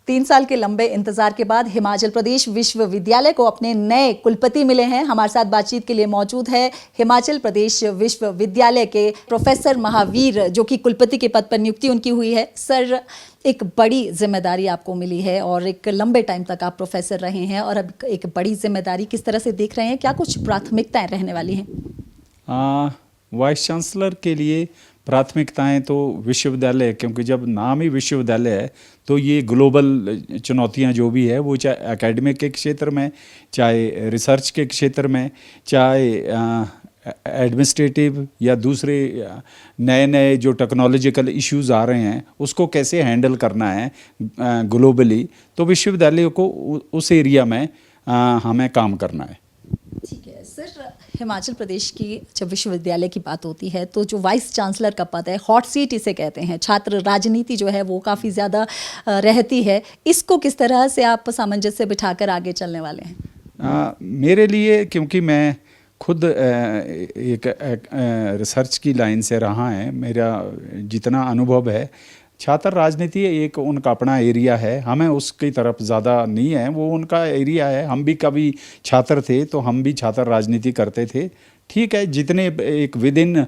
3 साल के लंबे इंतजार के बाद हिमाचल प्रदेश विश्वविद्यालय को अपने नए कुलपति मिले हैं। हमारे साथ बातचीत के लिए मौजूद है हिमाचल प्रदेश विश्वविद्यालय के प्रोफेसर महावीर, जो कि कुलपति के पद पर नियुक्ति उनकी हुई है। सर, एक बड़ी जिम्मेदारी आपको मिली है और एक लंबे टाइम तक आप प्रोफेसर रहे हैं और अब एक बड़ी जिम्मेदारी किस तरह से देख रहे हैं? क्या कुछ प्राथमिकताएं रहने वाली हैं? वाइस चांसलर के लिए प्राथमिकताएं तो विश्वविद्यालय, क्योंकि जब नाम ही विश्वविद्यालय है तो ये ग्लोबल चुनौतियां जो भी है वो चाहे एकेडमिक के क्षेत्र में, चाहे रिसर्च के क्षेत्र में, चाहे एडमिनिस्ट्रेटिव या दूसरे नए नए जो टेक्नोलॉजिकल इश्यूज आ रहे हैं उसको कैसे हैंडल करना है ग्लोबली, तो विश्वविद्यालय को उस एरिया में हमें काम करना है। ठीक है सर, हिमाचल प्रदेश की जब विश्वविद्यालय की बात होती है तो जो वाइस चांसलर का पद है, हॉट सीट इसे कहते हैं, छात्र राजनीति जो है वो काफ़ी ज़्यादा रहती है। इसको किस तरह से आप सामंजस्य बिठाकर आगे चलने वाले हैं? मेरे लिए, क्योंकि मैं खुद एक रिसर्च की लाइन से रहा है, मेरा जितना अनुभव है, छात्र राजनीति एक उनका अपना एरिया है, हमें उसकी तरफ ज़्यादा नहीं है, वो उनका एरिया है। हम भी कभी छात्र थे तो हम भी छात्र राजनीति करते थे। ठीक है, जितने एक विद इन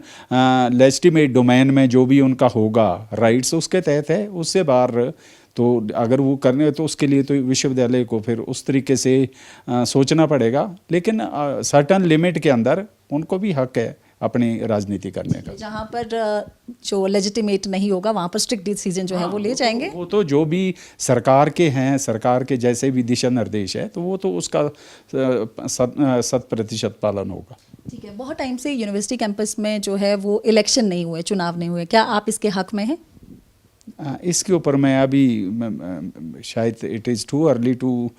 लेजिटिमेट डोमेन में जो भी उनका होगा राइट्स उसके तहत है, उससे बाहर तो अगर वो करने तो उसके लिए तो विश्वविद्यालय को फिर उस तरीके से सोचना पड़ेगा, लेकिन सर्टन लिमिट के अंदर उनको भी हक है अपनी राजनीति करने का। जहाँ पर जो लेजिटिमेट नहीं होगा वहाँ पर स्ट्रिक्ट डिसीजन जो है वो ले जाएंगे। वो तो जो भी सरकार के हैं, सरकार के जैसे भी दिशा निर्देश है तो वो तो उसका 100% पालन होगा। ठीक है, बहुत टाइम से यूनिवर्सिटी कैंपस में जो है वो इलेक्शन नहीं हुए, चुनाव नहीं हुए, क्या आप इसके हक में हैं? इसके ऊपर मैं अभी शायद it is too early to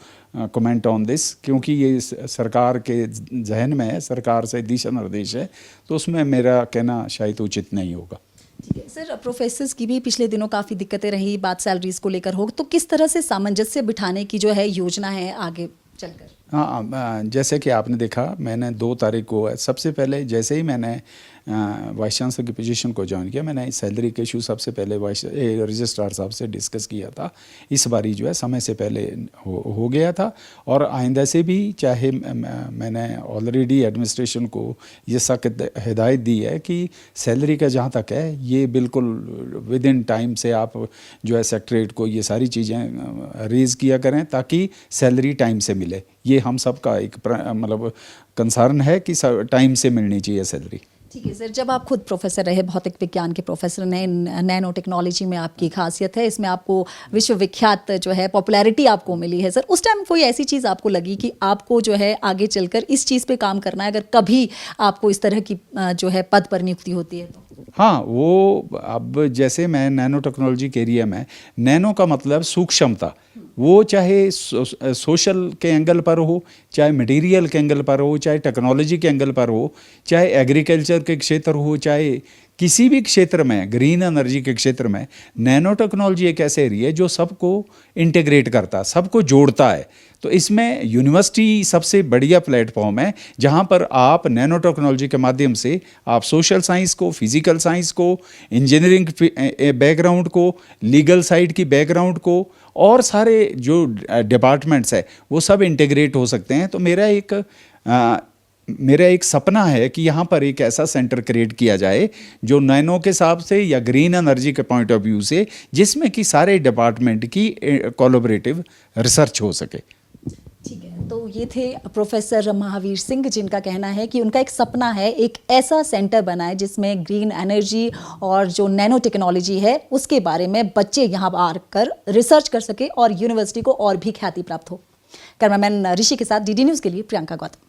comment on this, क्योंकि ये सरकार के जहन में है, सरकार से दिशा निर्देश है, तो उसमें मेरा कहना शायद उचित नहीं होगा। ठीक है सर, प्रोफेसर्स की भी पिछले दिनों काफ़ी दिक्कतें रही, बात सैलरीज को लेकर हो, तो किस तरह से सामंजस्य बिठाने की जो है योजना है आगे चलकर? हाँ, जैसे कि आपने देखा, मैंने 2 तारीख को सबसे पहले जैसे ही मैंने वाइस चांसलर की पोजीशन को ज्वाइन किया, मैंने सैलरी के इशू सबसे पहले रजिस्ट्रार साहब से डिस्कस किया था। इस बारी जो है समय से पहले हो गया था और आइंदा से भी, चाहे मैंने ऑलरेडी एडमिनिस्ट्रेशन को ये सख्त हिदायत दी है कि सैलरी का जहाँ तक है ये बिल्कुल विद इन टाइम से आप जो है सेक्रेटरीट को ये सारी चीज़ें रेज़ किया करें ताकि सैलरी टाइम से मिले। ये हम सब का एक मतलब कंसर्न है कि टाइम से मिलनी चाहिए सैलरी। ठीक है सर, जब आप खुद प्रोफेसर रहे, भौतिक विज्ञान के प्रोफेसर ने, नैनो टेक्नोलॉजी में आपकी खासियत है, इसमें आपको विश्वविख्यात जो है पॉपुलैरिटी आपको मिली है। सर, उस टाइम कोई ऐसी चीज़ आपको लगी कि आपको जो है आगे चलकर इस चीज़ पे काम करना है, अगर कभी आपको इस तरह की जो है पद पर नियुक्ति होती है तो? हाँ, वो अब जैसे मैं नैनो टेक्नोलॉजी के एरिया में, नैनो का मतलब सूक्ष्मता, वो चाहे सोशल के एंगल पर हो, चाहे मटेरियल के एंगल पर हो, चाहे टेक्नोलॉजी के एंगल पर हो, चाहे एग्रीकल्चर के क्षेत्र हो, चाहे किसी भी क्षेत्र में, ग्रीन एनर्जी के क्षेत्र में, नैनो टेक्नोलॉजी एक ऐसे एरिया है जो सबको इंटीग्रेट करता है, सबको जोड़ता है। तो इसमें यूनिवर्सिटी सबसे बढ़िया प्लेटफॉर्म है जहाँ पर आप नैनो टेक्नोलॉजी के माध्यम से आप सोशल साइंस को, फिजिकल साइंस को, इंजीनियरिंग बैकग्राउंड को, लीगल साइड की बैकग्राउंड को और सारे जो डिपार्टमेंट्स है वो सब इंटीग्रेट हो सकते हैं। तो मेरा एक सपना है कि यहाँ पर एक ऐसा सेंटर क्रिएट किया जाए जो नैनो के हिसाब से या ग्रीन एनर्जी के पॉइंट ऑफ व्यू से, जिसमें कि सारे डिपार्टमेंट की कोलैबोरेटिव रिसर्च हो सके। ठीक है, तो ये थे प्रोफेसर महावीर सिंह, जिनका कहना है कि उनका एक सपना है एक ऐसा सेंटर बनाए जिसमें ग्रीन एनर्जी और जो नैनो टेक्नोलॉजी है उसके बारे में बच्चे यहाँ आकर रिसर्च कर सके और यूनिवर्सिटी को और भी ख्याति प्राप्त हो। कैमरामैन ऋषि के साथ DD न्यूज़ के लिए प्रियंका गौतम।